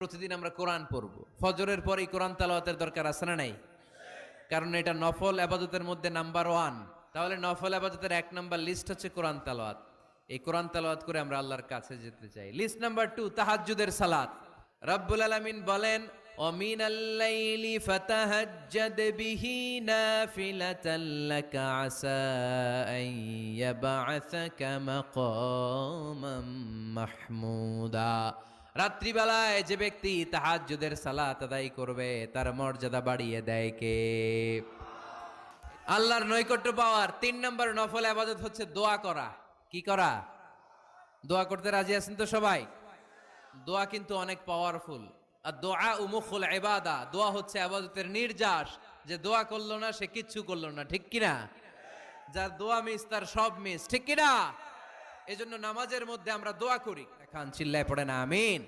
প্রতিদিন আমরা কোরআন পড়ব, ফজরের পরেই কোরআন তেলাওয়াতের দরকার আছে না নাই? কারণ এটা নফল ইবাদতের মধ্যে নাম্বার 1। তাহলে নফল ইবাদতের 1 নাম্বার লিস্ট হচ্ছে কোরআন তেলাওয়াত। এই কোরআন তেলাওয়াত করে আমরা আল্লাহর কাছে যেতে চাই। লিস্ট নাম্বার 2, তাহাজ্জুদের সালাত। রব্বুল আলামিন বলেন, ওমিনাল লাইলি ফাতাহাজ্জাদ বিহি নাফিলাতাল লাকা আসা আন ইয়াবআসাকা মাকামাম মাহমুদা। রাত্রিবেলায় যে ব্যক্তি তাহাজ্জুদের সালাত আদায় করবে তার মর্যাদা বাড়িয়ে দেয় কে? আল্লাহর নৈকট্য পাওয়ার 3 নম্বর নফল ইবাদত হচ্ছে দোয়া করা। কি করা? দোয়া করতে রাজি আছেন তো সবাই? দোয়া কিন্তু অনেক পাওয়ারফুল। আর দোয়া মুখুল ইবাদা, দোয়া হচ্ছে ইবাদতের নির্যাস। যে দোয়া করলো না সে কিচ্ছু করলো না, ঠিক কিনা? যার দোয়া মিস তার সব মিস, ঠিক কিনা? এজন্য নামাজের মধ্যে আমরা দোয়া করি। এখন চিল্লায় পড়ে না আমিন।